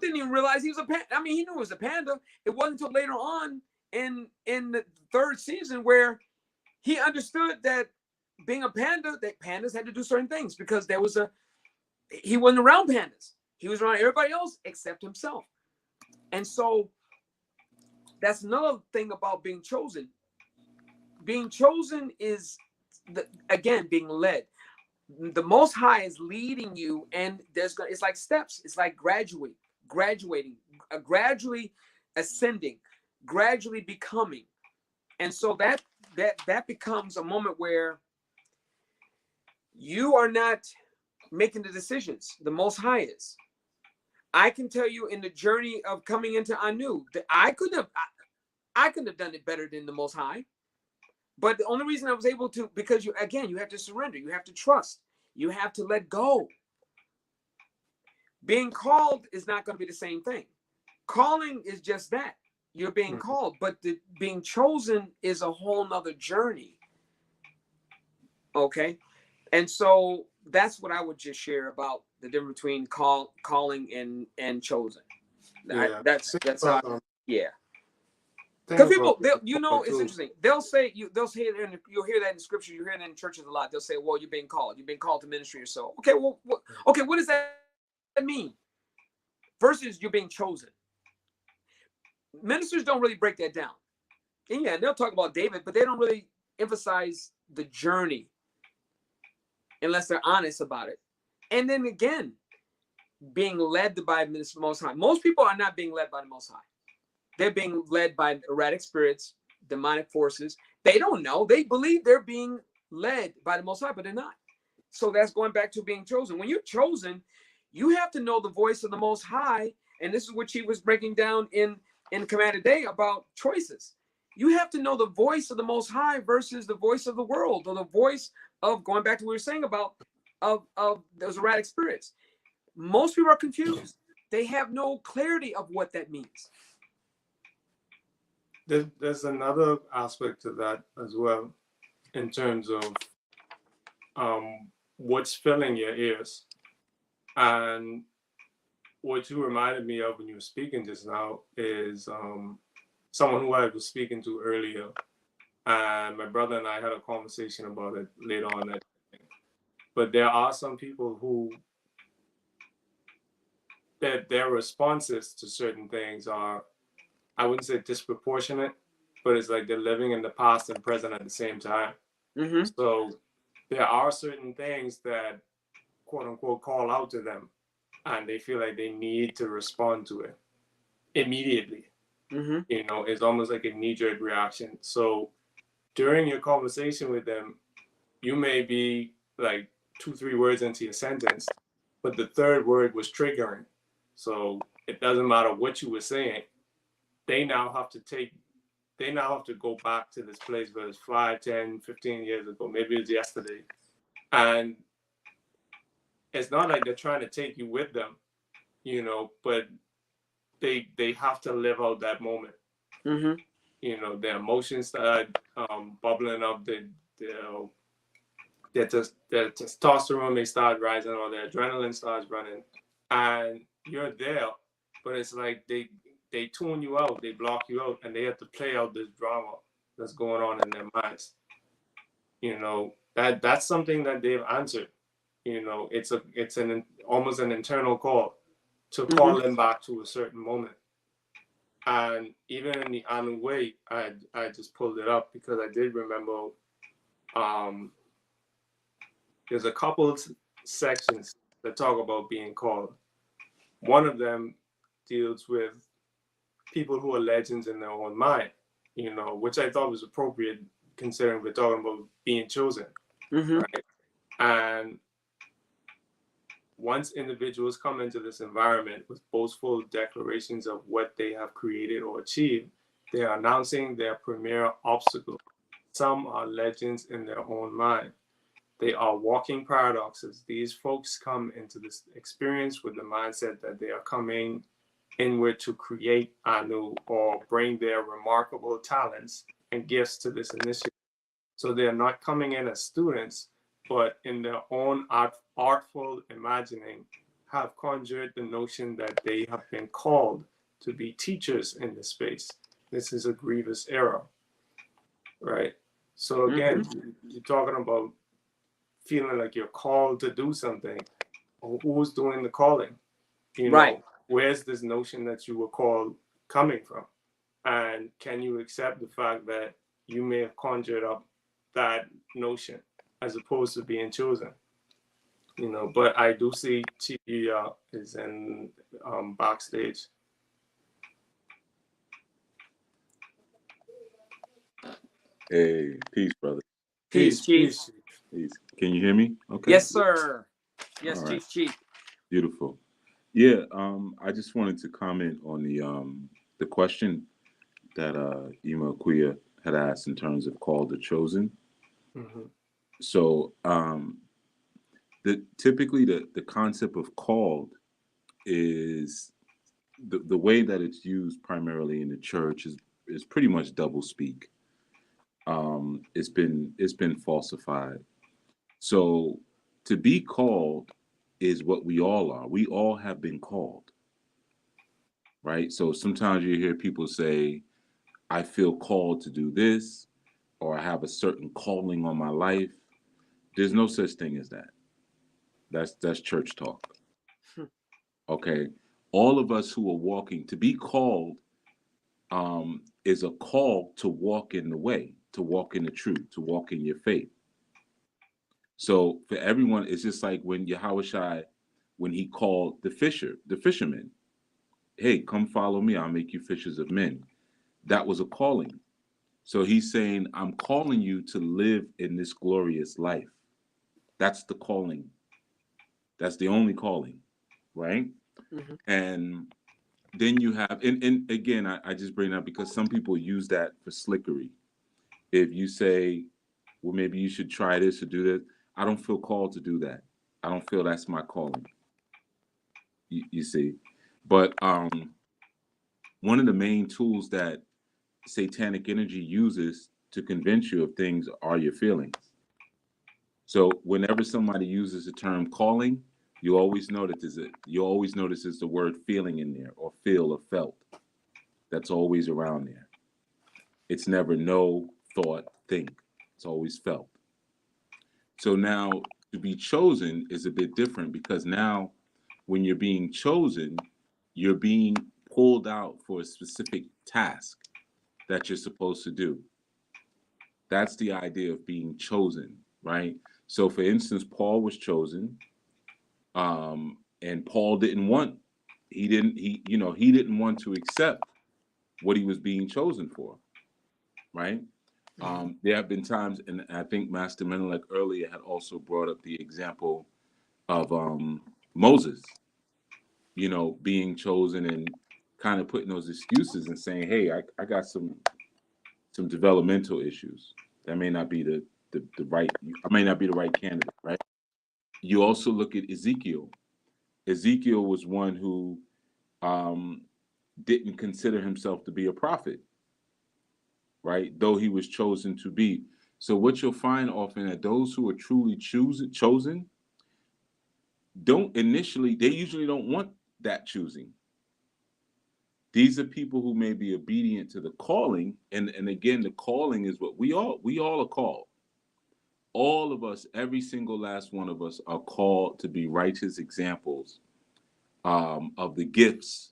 didn't even realize he was a panda. I mean, he knew it was a panda. It wasn't until later on in the third season where he understood that being a panda, that pandas had to do certain things because he wasn't around pandas. He was around everybody else except himself. And so that's another thing about being chosen. Being chosen is, again, being led. The Most High is leading you, and it's like steps. It's like graduating, gradually ascending, gradually becoming. And so that becomes a moment where you are not making the decisions. The Most High is. I can tell you in the journey of coming into Anu that I couldn't have done it better than the Most High. But the only reason I was able to, because you have to surrender, you have to trust, you have to let go. Being called is not going to be the same thing. Calling is just that. You're being called, but being chosen is a whole nother journey. Okay. And so that's what I would just share about the difference between calling and chosen. Yeah. That's how. Yeah. Thing Because people, about it's interesting. You'll hear that in scripture. You hear that in churches a lot. They'll say, "Well, you're being called to ministry or so." Okay, well, what does that mean? Versus you're being chosen. Ministers don't really break that down. And yeah, they'll talk about David, but they don't really emphasize the journey unless they're honest about it. And then again, being led by the Most High. Most people are not being led by the Most High. They're being led by erratic spirits, demonic forces. They don't know. They believe they're being led by the Most High, but they're not. So that's going back to being chosen. When you're chosen, you have to know the voice of the Most High. And this is what she was breaking down in Command Today about choices. You have to know the voice of the Most High versus the voice of the world, or the voice of, going back to what we were saying about of those erratic spirits. Most people are confused. They have no clarity of what that means. There's another aspect to that as well, in terms of what's filling your ears. And what you reminded me of when you were speaking just now is someone who I was speaking to earlier, and my brother and I had a conversation about it later on that day. But there are some people who their responses to certain things are, I wouldn't say disproportionate, but it's like they're living in the past and present at the same time. Mm-hmm. So there are certain things that, quote unquote, call out to them, and they feel like they need to respond to it immediately. Mm-hmm. You know, it's almost like a knee-jerk reaction. So during your conversation with them, you may be like 2-3 words into your sentence, but the third word was triggering. So it doesn't matter what you were saying, they now have to take they now have to go back to this place where it's 5, 10, 15 years ago. Maybe it's yesterday. And it's not like they're trying to take you with them, but they have to live out that moment. Mm-hmm. Their emotions start bubbling up. Their testosterone may start rising, or their adrenaline starts running, and you're there, but it's like they tune you out, they block you out, and they have to play out this drama that's going on in their minds. That's something that they've answered. It's an almost an internal call to call Mm-hmm. them back to a certain moment. And even in the Anu way, I just pulled it up because I did remember there's a couple sections that talk about being called. One of them deals with people who are legends in their own mind, which I thought was appropriate considering we're talking about being chosen, Mm-hmm. right? And once individuals come into this environment with boastful declarations of what they have created or achieved, they are announcing their premier obstacle. Some are legends in their own mind. They are walking paradoxes. These folks come into this experience with the mindset that they are coming inward to create anew or bring their remarkable talents and gifts to this initiative. So they are not coming in as students, but in their own artful imagining, have conjured the notion that they have been called to be teachers in this space. This is a grievous error, right? So Mm-hmm. again, you're talking about feeling like you're called to do something. Who's doing the calling? Right. Where's this notion that you were called coming from? And can you accept the fact that you may have conjured up that notion as opposed to being chosen? But I do see Chi is in backstage. Hey, peace, brother. Peace, Chief. Peace. Peace. Can you hear me? Okay. Yes, sir. Yes, All right. Chief. Beautiful. Yeah. I just wanted to comment on the question that Ima Kuya had asked in terms of called or chosen. Mm-hmm. So typically the concept of called is the way that it's used primarily in the church is pretty much double speak. It's been falsified. So to be called is what we all are. We all have been called, right? So sometimes you hear people say, I feel called to do this, or I have a certain calling on my life. There's no such thing as that. That's church talk. Okay. All of us who are walking, to be called is a call to walk in the way, to walk in the truth, to walk in your faith. So for everyone, it's just like when Yahushua, when he called the fishermen, hey, come follow me, I'll make you fishers of men. That was a calling. So he's saying, I'm calling you to live in this glorious life. That's the calling. That's the only calling, right? Mm-hmm. And then you have, and again, I just bring that because some people use that for slickery. If you say, well, maybe you should try this or do this, I don't feel called to do that. I don't feel that's my calling. You see, but one of the main tools that satanic energy uses to convince you of things are your feelings. So whenever somebody uses the term calling, you always notice there's the word feeling in there, or feel or felt. That's always around there. It's never know, thought, think. It's always felt. So now to be chosen is a bit different, because now when you're being chosen, you're being pulled out for a specific task that you're supposed to do. That's the idea of being chosen, right? So for instance, Paul was chosen, and Paul he didn't want to accept what he was being chosen for, right? There have been times, and I think Master Menyelek earlier had also brought up the example of Moses, being chosen and kind of putting those excuses and saying, hey, I got some some developmental issues. That may not be the right. I may not be the right candidate, right? You also look at Ezekiel. Ezekiel was one who um, didn't consider himself to be a prophet, right? Though he was chosen to be. So what you'll find often that those who are truly chosen they usually don't want that choosing. These are people who may be obedient to the calling, and again, the calling is what we all are called. All of us, every single last one of us, are called to be righteous examples of the gifts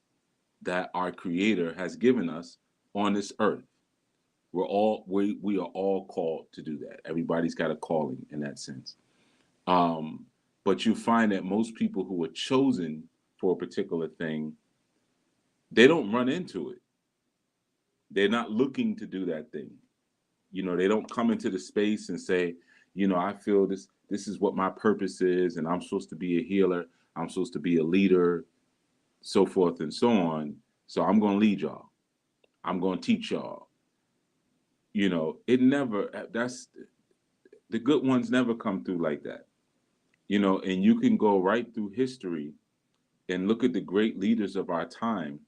that our Creator has given us on this earth. We are all called to do that. Everybody's got a calling in that sense. But you find that most people who are chosen for a particular thing, they don't run into it. They're not looking to do that thing. They don't come into the space and say, I feel this is what my purpose is, and I'm supposed to be a healer, I'm supposed to be a leader, so forth and so on. So I'm going to lead y'all. I'm going to teach y'all. That's the good ones never come through like that. And you can go right through history and look at the great leaders of our time,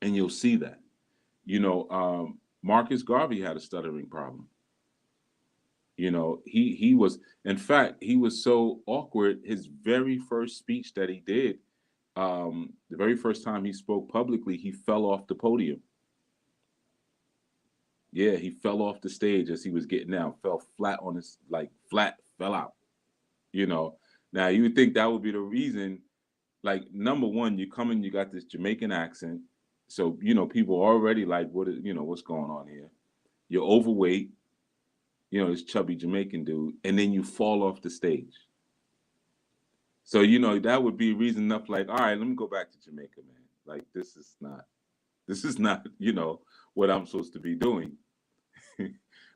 and you'll see that. Marcus Garvey had a stuttering problem. He was, in fact, he was so awkward. His very first speech that he did, the very first time he spoke publicly, he fell off the podium. Yeah, he fell off the stage as he was getting down, fell flat on his, fell out. Now you would think that would be the reason. Like, number one, you come in, you got this Jamaican accent. So, people already like, what's going on here? You're overweight, this chubby Jamaican dude, and then you fall off the stage. So, that would be reason enough, like, all right, let me go back to Jamaica, man. Like, this is not, what I'm supposed to be doing.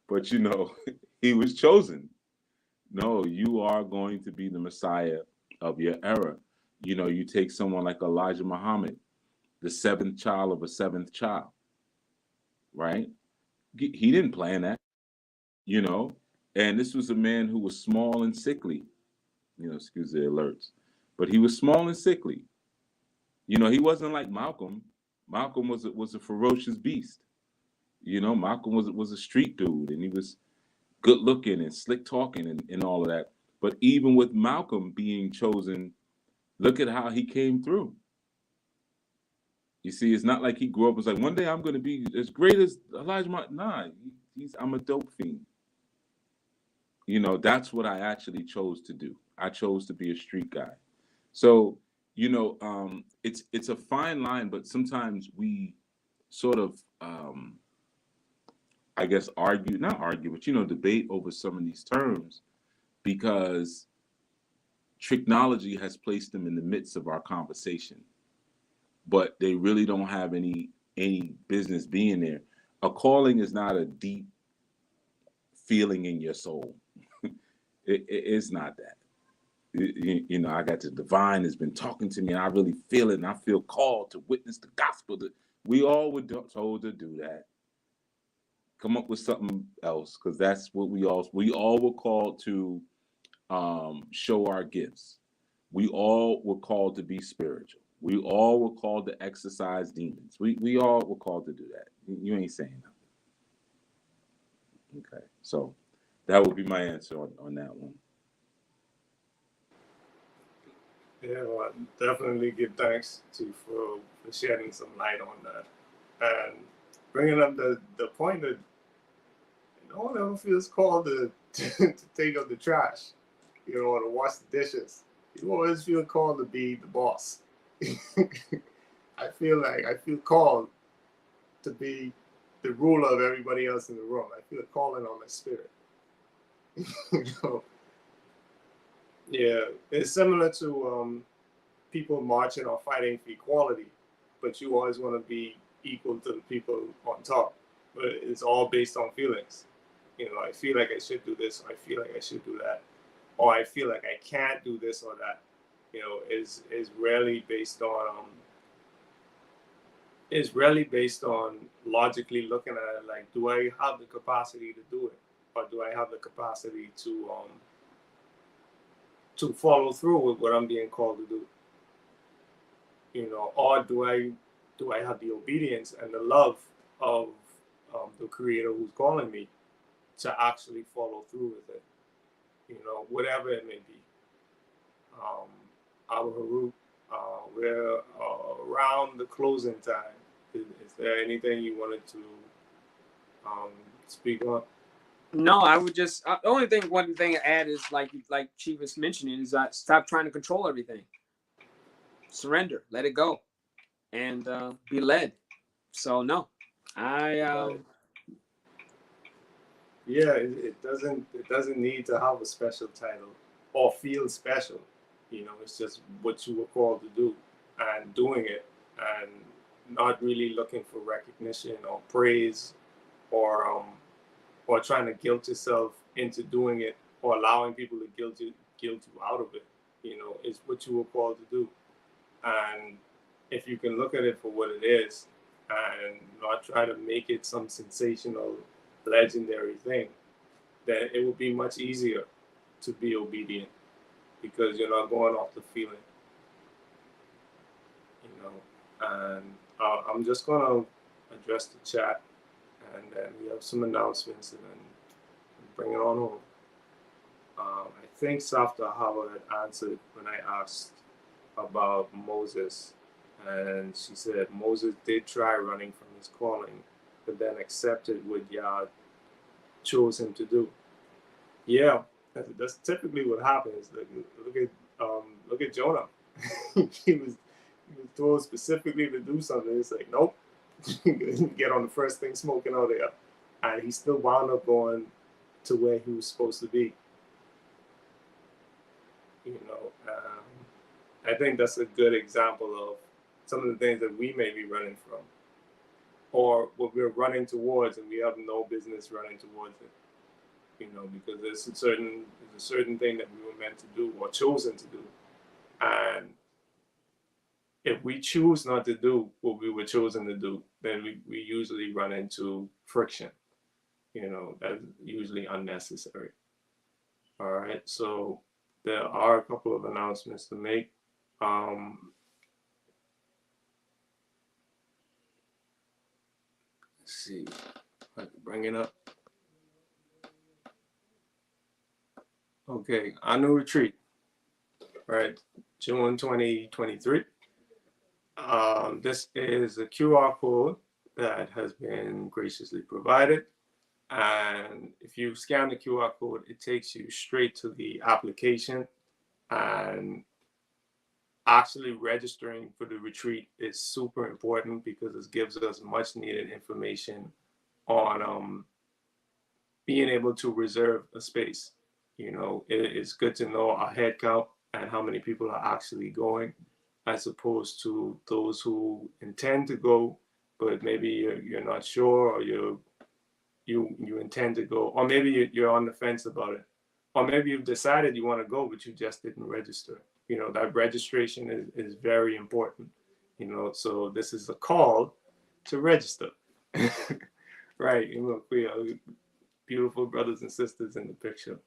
But, he was chosen. No, you are going to be the Messiah of your era. You take someone like Elijah Muhammad, the seventh child of a seventh child, right? He didn't plan that, and this was a man who was small and sickly, excuse the alerts, but he was small and sickly. He wasn't like Malcolm. Malcolm was a ferocious beast. Malcolm was a street dude, and he was good looking and slick talking and all of that. But even with Malcolm being chosen, look at how he came through. You see, it's not like he grew up and was like, one day I'm going to be as great as Elijah Muhammad. Nah, I'm a dope fiend. That's what I actually chose to do. I chose to be a street guy. So, it's a fine line, but sometimes we sort of, I guess, not argue, but, debate over some of these terms because technology has placed them in the midst of our conversation, but they really don't have any business being there. A calling is not a deep feeling in your soul. It's not that. I got the divine has been talking to me, and I really feel it, and I feel called to witness the gospel. We all were told to do that. Come up with something else, because that's what we all were called to show our gifts. We all were called to be spiritual. We all were called to exorcise demons. We all were called to do that. You ain't saying nothing. Okay, so that would be my answer on that one. Yeah, well, definitely give thanks for shedding some light on that and bringing up the point that no one ever feels called to take up the trash, or to wash the dishes. You always feel called to be the boss. I feel called to be the ruler of everybody else in the room. I feel a calling on my spirit. Yeah, it's similar to people marching or fighting for equality, but you always want to be equal to the people on top. But it's all based on feelings. I feel like I should do this, or I feel like I should do that, or I feel like I can't do this or that. Is rarely based on is really based on logically looking at it, like, do I have the capacity to do it, or do I have the capacity to follow through with what I'm being called to do, or do I have the obedience and the love of the Creator who's calling me to actually follow through with it, whatever it may be. Our Herut, we're around the closing time. Is there anything you wanted to speak on? No, I would just the only thing, one thing to add is like Chief was mentioning, is that stop trying to control everything. Surrender, let it go, and be led. So no, I Yeah, it doesn't need to have a special title or feel special. It's just what you were called to do, and doing it, and not really looking for recognition or praise, or trying to guilt yourself into doing it, or allowing people to guilt you out of it. It's what you were called to do. And if you can look at it for what it is and not try to make it some sensational, legendary thing, then it will be much easier to be obedient, because you're not going off the feeling. And I'm just going to address the chat, and then we have some announcements, and then bring it on home. I think Safta Howard had answered when I asked about Moses, and she said Moses did try running from his calling, but then accepted what Yah chose him to do. Yeah, that's typically what happens. Look at Jonah. he was told specifically to do something. It's like, nope, get on the first thing smoking out there, and he still wound up going to where he was supposed to be. I think that's a good example of some of the things that we may be running from, or what we're running towards, and we have no business running towards it. Because there's a certain thing that we were meant to do or chosen to do, and if we choose not to do what we were chosen to do, then we usually run into friction. That's usually unnecessary. All right, so there are a couple of announcements to make. Let's see if I can bring it up. Okay, annual retreat, right? June 2023. This is a QR code that has been graciously provided. And if you scan the QR code, it takes you straight to the application. And actually registering for the retreat is super important, because it gives us much needed information on being able to reserve a space. It's good to know our head count and how many people are actually going, as opposed to those who intend to go, but maybe you're not sure, or you intend to go, or maybe you're on the fence about it, or maybe you've decided you want to go, but you just didn't register. That registration is very important. So this is a call to register. Right? We are beautiful brothers and sisters in the picture.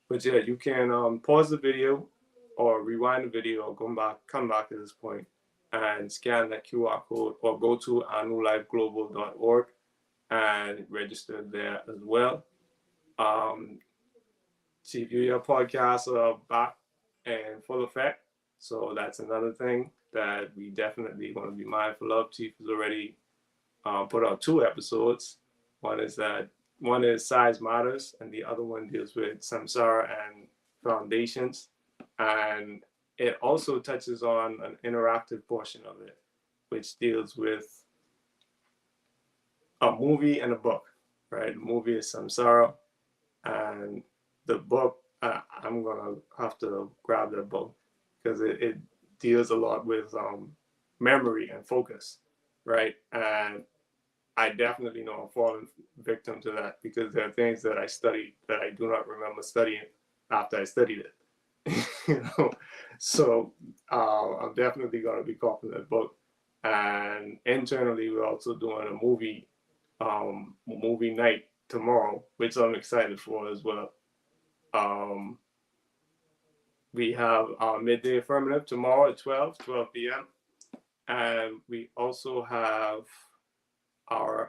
But yeah, you can pause the video or rewind the video, or come back to this point and scan that QR code, or go to annewlifeglobal.org and register there as well. Chief, your podcasts are back in full effect. So that's another thing that we definitely want to be mindful of. Chief has already put out 2 episodes. One is Size Matters, and the other one deals with Samsara and foundations. And it also touches on an interactive portion of it, which deals with a movie and a book, right? The movie is Samsara, and the book, I'm gonna have to grab that book, because it deals a lot with memory and focus, right? And I definitely know I'm falling victim to that, because there are things that I studied that I do not remember studying after I studied it. So I'm definitely going to be copying that book And internally, we're also doing a movie night tomorrow, which I'm excited for as well. We have our midday affirmative tomorrow at 12 p.m. And we also have our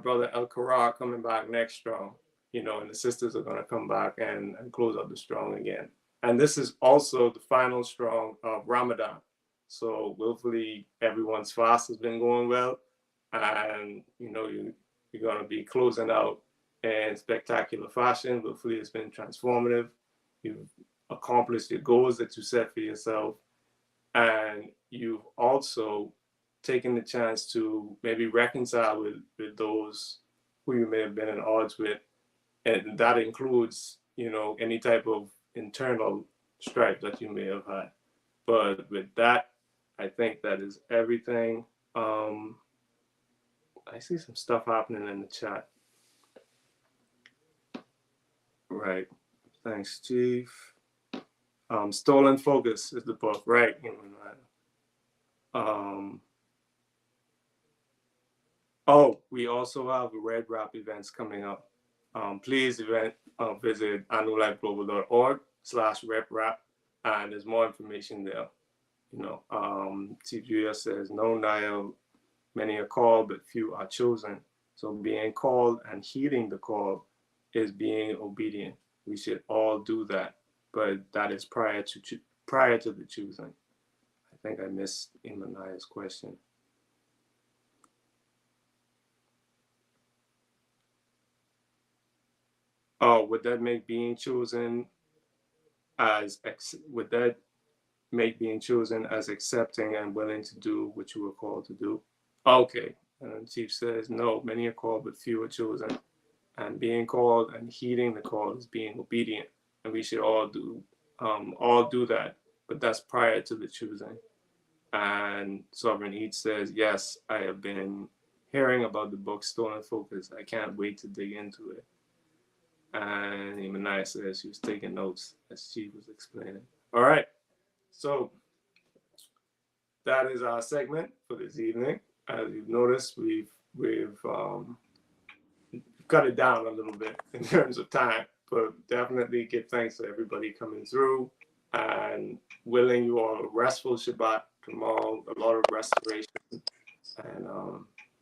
brother El Karar coming back next strong, and the sisters are going to come back and close up the strong again. And this is also the final strong of Ramadan. So hopefully everyone's fast has been going well, and you're going to be closing out in spectacular fashion. Hopefully it's been transformative. You've accomplished your goals that you set for yourself, and you've also taken the chance to maybe reconcile with those who you may have been in odds with, and that includes any type of internal strife that you may have had. But with that, I think that is everything. I see some stuff happening in the chat. Right. Thanks, Chief. Stolen Focus is the book, right? We also have Red Wrap events coming up. Please visit anulifeglobal.org/reprap, and there's more information there. Chief Julia says, no, Niall, many are called, but few are chosen. So being called and heeding the call is being obedient. We should all do that, but that is prior to the choosing. I think I missed Imaniah's question. Oh, would that make being chosen as accepting and willing to do what you were called to do? Okay. And Chief says, no, many are called, but few are chosen. And being called and heeding the call is being obedient. And we should all do that. But that's prior to the choosing. And Sovereign Eat says, yes, I have been hearing about the book Stolen Focus. I can't wait to dig into it. And Imaniah says she was taking notes as Chief was explaining. All right. So that is our segment for this evening. As you've noticed, we've cut it down a little bit in terms of time, but definitely give thanks to everybody coming through and willing you all a restful Shabbat tomorrow, a lot of restoration, and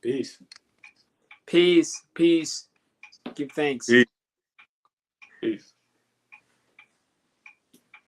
peace. Peace. Give thanks. Peace. Peace.